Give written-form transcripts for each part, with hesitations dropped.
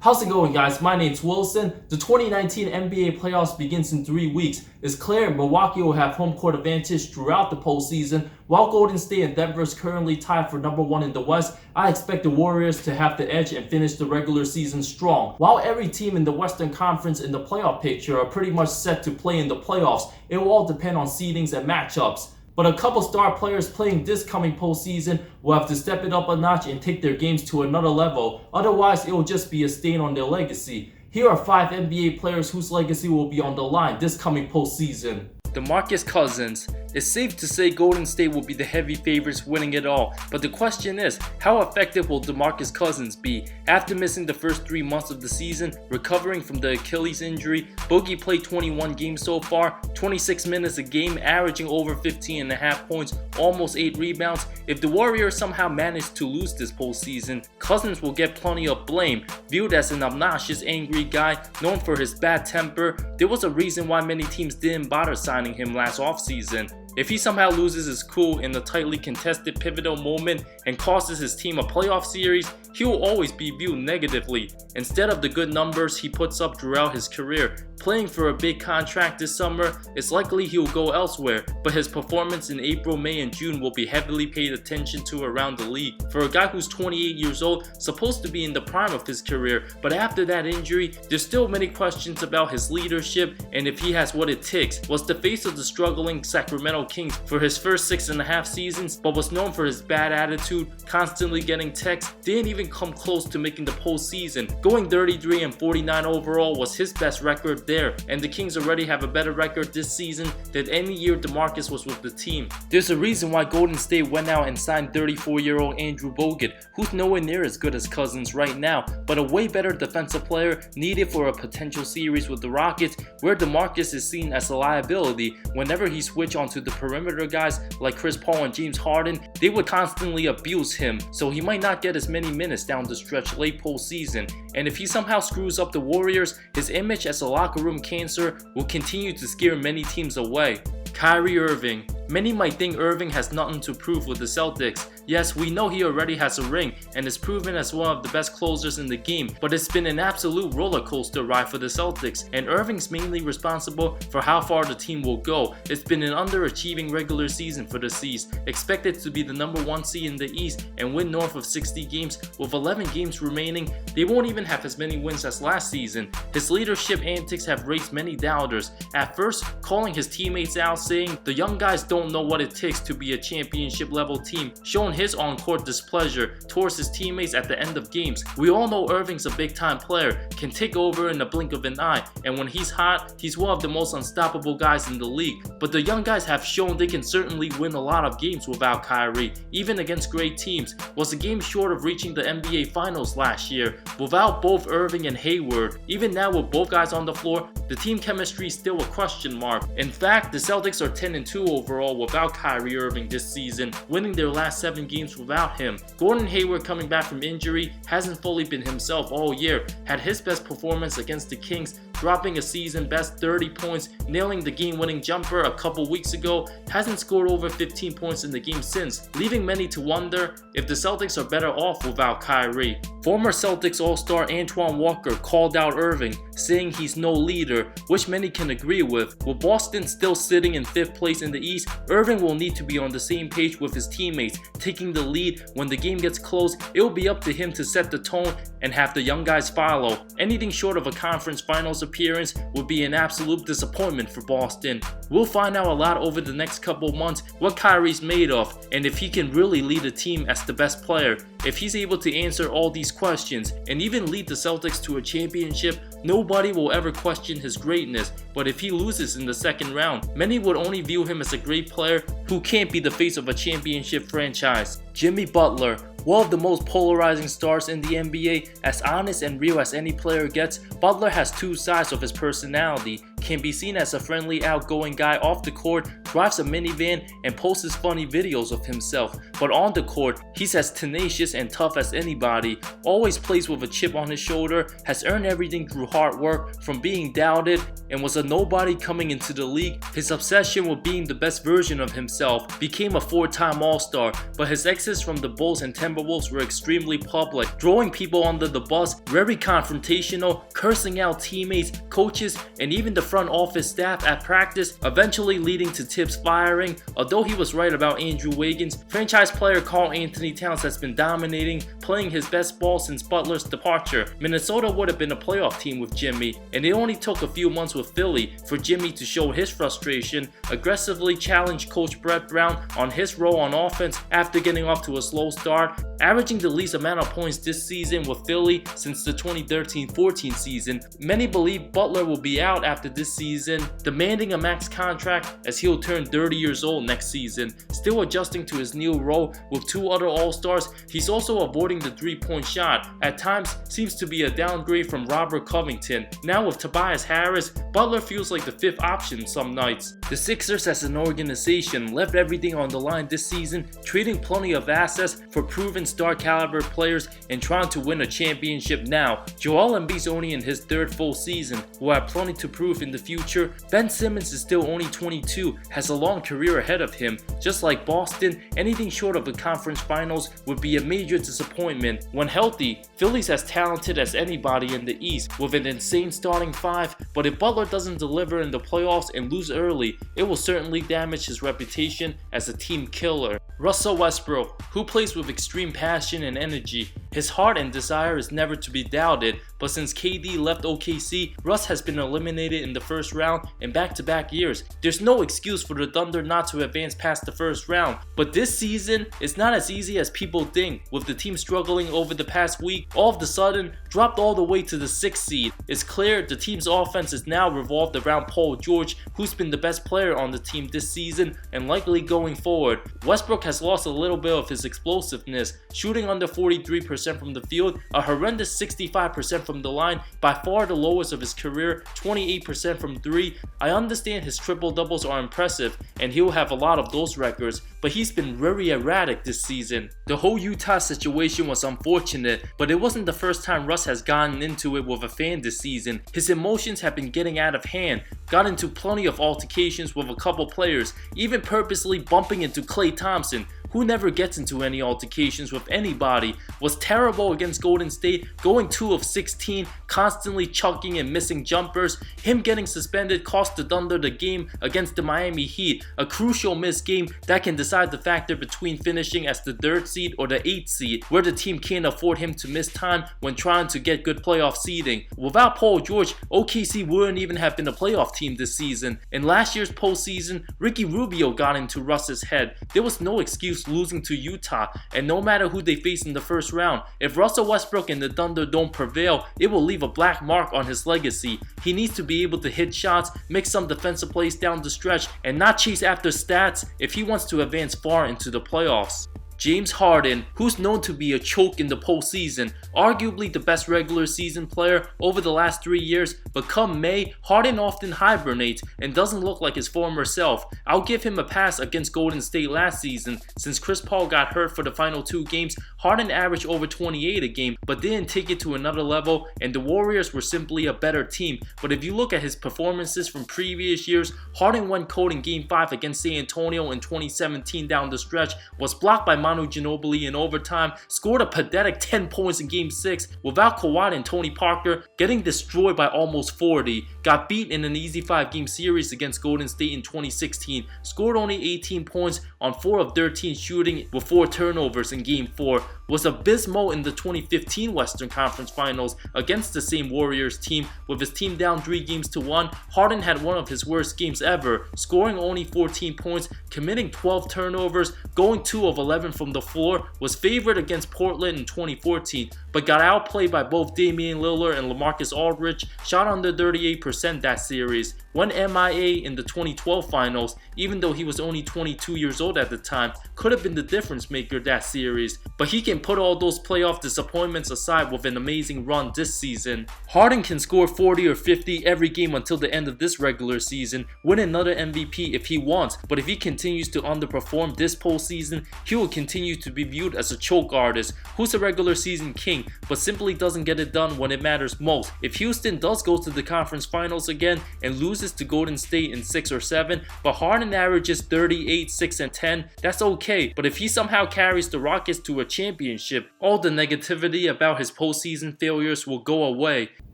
How's it going, guys? My name's Wilson. The 2019 NBA playoffs begins in 3 weeks. It's clear Milwaukee will have home court advantage throughout the postseason. While Golden State and Denver is currently tied for number 1 in the West, I expect the Warriors to have the edge and finish the regular season strong. While every team in the Western Conference in the playoff picture are pretty much set to play in the playoffs, it will all depend on seedings and matchups. But a couple star players playing this coming postseason will have to step it up a notch and take their games to another level. Otherwise, it will just be a stain on their legacy. Here are 5 NBA players whose legacy will be on the line this coming postseason. DeMarcus Cousins. It's safe to say Golden State will be the heavy favorites winning it all, but the question is, how effective will DeMarcus Cousins be? After missing the first 3 months of the season, recovering from the Achilles injury, Boogie played 21 games so far, 26 minutes a game, averaging over 15.5 points, almost 8 rebounds. If the Warriors somehow manage to lose this postseason, Cousins will get plenty of blame. Viewed as an obnoxious, angry guy, known for his bad temper, there was a reason why many teams didn't bother signing him last offseason. If he somehow loses his cool in a tightly contested pivotal moment and causes his team a playoff series, he will always be viewed negatively, instead of the good numbers he puts up throughout his career. Playing for a big contract this summer, it's likely he will go elsewhere, but his performance in April, May, and June will be heavily paid attention to around the league. For a guy who's 28 years old, supposed to be in the prime of his career, but after that injury, there's still many questions about his leadership and if he has what it takes. Was the face of the struggling Sacramento Kings for his first 6.5 seasons, but was known for his bad attitude, constantly getting texts, didn't even come close to making the postseason. Going 33 and 49 overall was his best record there, and the Kings already have a better record this season than any year DeMarcus was with the team. There's a reason why Golden State went out and signed 34-year-old Andrew Bogut, who's nowhere near as good as Cousins right now, but a way better defensive player needed for a potential series with the Rockets, where DeMarcus is seen as a liability. Whenever he switched onto the perimeter guys like Chris Paul and James Harden, they would constantly abuse him, so he might not get as many minutes down the stretch late postseason. And if he somehow screws up the Warriors, his image as a locker room cancer will continue to scare many teams away. Kyrie Irving. Many might think Irving has nothing to prove with the Celtics. Yes, we know he already has a ring and is proven as one of the best closers in the game, but it's been an absolute roller coaster ride for the Celtics, and Irving's mainly responsible for how far the team will go. It's been an underachieving regular season for the C's, expected to be the number 1 seed in the East and win north of 60 games. With 11 games remaining, they won't even have as many wins as last season. His leadership antics have raised many doubters, at first calling his teammates out, saying the young guys don't know what it takes to be a championship level team, showing his on-court displeasure towards his teammates at the end of games. We all know Irving's a big-time player, can take over in the blink of an eye, and when he's hot, he's one of the most unstoppable guys in the league. But the young guys have shown they can certainly win a lot of games without Kyrie, even against great teams. Was a game short of reaching the NBA Finals last year. Without both Irving and Hayward, even now with both guys on the floor, the team chemistry is still a question mark. In fact, the Celtics are 10-2 overall without Kyrie Irving this season, winning their last 7 games without him. Gordon Hayward, coming back from injury, hasn't fully been himself all year. Had his best performance against the Kings, dropping a season best 30 points, nailing the game-winning jumper a couple weeks ago. Hasn't scored over 15 points in the game since, leaving many to wonder if the Celtics are better off without Kyrie. Former Celtics All-Star Antoine Walker called out Irving, saying he's no leader, which many can agree with. With Boston still sitting in 5th place in the East, Irving will need to be on the same page with his teammates, taking the lead. When the game gets close, it will be up to him to set the tone and have the young guys follow. Anything short of a conference finals appearance would be an absolute disappointment for Boston. We'll find out a lot over the next couple months what Kyrie's made of, and if he can really lead a team as the best player. If he's able to answer all these questions and even lead the Celtics to a championship, nobody will ever question his greatness. But if he loses in the second round, many would only view him as a great player who can't be the face of a championship franchise. Jimmy Butler. One of the most polarizing stars in the NBA, as honest and real as any player gets, Butler has 2 sides of his personality. can be seen as a friendly, outgoing guy off the court, drives a minivan, and posts funny videos of himself. But on the court, he's as tenacious and tough as anybody, always plays with a chip on his shoulder, has earned everything through hard work, from being doubted, and was a nobody coming into the league. His obsession with being the best version of himself became a 4-time All-Star, but his exits from the Bulls and Timberwolves were extremely public, throwing people under the bus, very confrontational, cursing out teammates, coaches, and even the front office staff at practice, eventually leading to Tibbs firing. Although he was right about Andrew Wiggins, franchise player Karl Anthony Towns has been dominating, playing his best ball since Butler's departure. Minnesota would have been a playoff team with Jimmy, and it only took a few months with Philly for Jimmy to show his frustration, aggressively challenge Coach Brett Brown on his role on offense after getting off to a slow start, averaging the least amount of points this season with Philly since the 2013-14 season. Many believe Butler will be out after this season, demanding a max contract as he'll turn 30 years old next season. Still adjusting to his new role with 2 other All-Stars, he's also avoiding the 3-point shot. At times, seems to be a downgrade from Robert Covington. Now with Tobias Harris, Butler feels like the 5th option some nights. The Sixers as an organization left everything on the line this season, trading plenty of assets for proven star caliber players and trying to win a championship now. Joel Embiid's only in his 3rd full season, will have plenty to prove in the future. Ben Simmons is still only 22, has a long career ahead of him. Just like Boston, anything short of the conference finals would be a major disappointment. When healthy, Philly's as talented as anybody in the East with an insane starting 5, but if Butler doesn't deliver in the playoffs and lose early, it will certainly damage his reputation as a team killer. Russell Westbrook, who plays with extreme passion and energy. His heart and desire is never to be doubted, but since KD left OKC, Russ has been eliminated in the first round in back-to-back years. There's no excuse for the Thunder not to advance past the first round, but this season it's not as easy as people think, with the team struggling over the past week. All of a sudden, dropped all the way to the 6th seed. It's clear the team's offense is now revolved around Paul George, who's been the best player on the team this season and likely going forward. Westbrook has lost a little bit of his explosiveness, shooting under 43% from the field, a horrendous 65% from the line, by far the lowest of his career, 28% from 3. I understand his triple doubles are impressive and he'll have a lot of those records, but he's been very erratic this season. The whole Utah situation was unfortunate, but it wasn't the first time Russ has gotten into it with a fan this season. His emotions have been getting out of hand, got into plenty of altercations with a couple players, even purposely bumping into Klay Thompson, who never gets into any altercations with anybody, was terrible against Golden State, going 2 of 16, constantly chucking and missing jumpers. Him getting suspended cost the Thunder the game against the Miami Heat, a crucial missed game that can decide the factor between finishing as the 3rd seed or the 8th seed, where the team can't afford him to miss time when trying to get good playoff seeding. Without Paul George, OKC wouldn't even have been a playoff team this season. In last year's postseason, Ricky Rubio got into Russ's head. There was no excuse losing to Utah, and no matter who they face in the first round, if Russell Westbrook and the Thunder don't prevail, it will leave a black mark on his legacy. He needs to be able to hit shots, make some defensive plays down the stretch, and not chase after stats if he wants to advance far into the playoffs. James Harden, who's known to be a choke in the postseason, arguably the best regular season player over the last 3 years, but come May, Harden often hibernates and doesn't look like his former self. I'll give him a pass against Golden State last season. Since Chris Paul got hurt for the final 2 games, Harden averaged over 28 a game, but didn't take it to another level, and the Warriors were simply a better team. But if you look at his performances from previous years, Harden went cold in Game 5 against San Antonio in 2017 down the stretch, was blocked by Manu Ginobili in overtime, scored a pathetic 10 points in Game 6 without Kawhi and Tony Parker, getting destroyed by almost 40, got beat in an easy 5-game series against Golden State in 2016, scored only 18 points on 4 of 13 shooting with 4 turnovers in Game 4, was abysmal in the 2015 Western Conference Finals against the same Warriors team with his team down 3-1. Harden had one of his worst games ever, scoring only 14 points, committing 12 turnovers, going 2 of 11 from the floor, was favored against Portland in 2014, but got outplayed by both Damian Lillard and LaMarcus Aldridge, shot under 38%, 100% that series. Went MIA in the 2012 finals, even though he was only 22 years old at the time, could have been the difference maker that series. But he can put all those playoff disappointments aside with an amazing run this season. Harden can score 40 or 50 every game until the end of this regular season, win another MVP if he wants, but if he continues to underperform this postseason, he will continue to be viewed as a choke artist who's a regular season king but simply doesn't get it done when it matters most. If Houston does go to the conference finals again and loses to Golden State in 6 or 7, but Harden averages 38, 6 and 10, that's okay. But if he somehow carries the Rockets to a championship, all the negativity about his postseason failures will go away.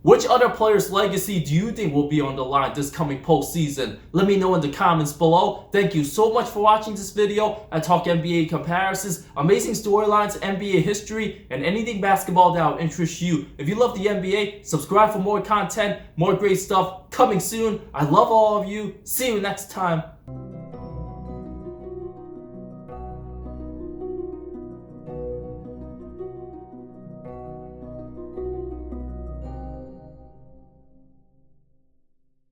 Which other player's legacy do you think will be on the line this coming postseason? Let me know in the comments below. Thank you so much for watching this video. I talk NBA comparisons, amazing storylines, NBA history, and anything basketball that will interest you. If you love the NBA, subscribe for more content, more great stuff coming soon. I love all of you. See you next time.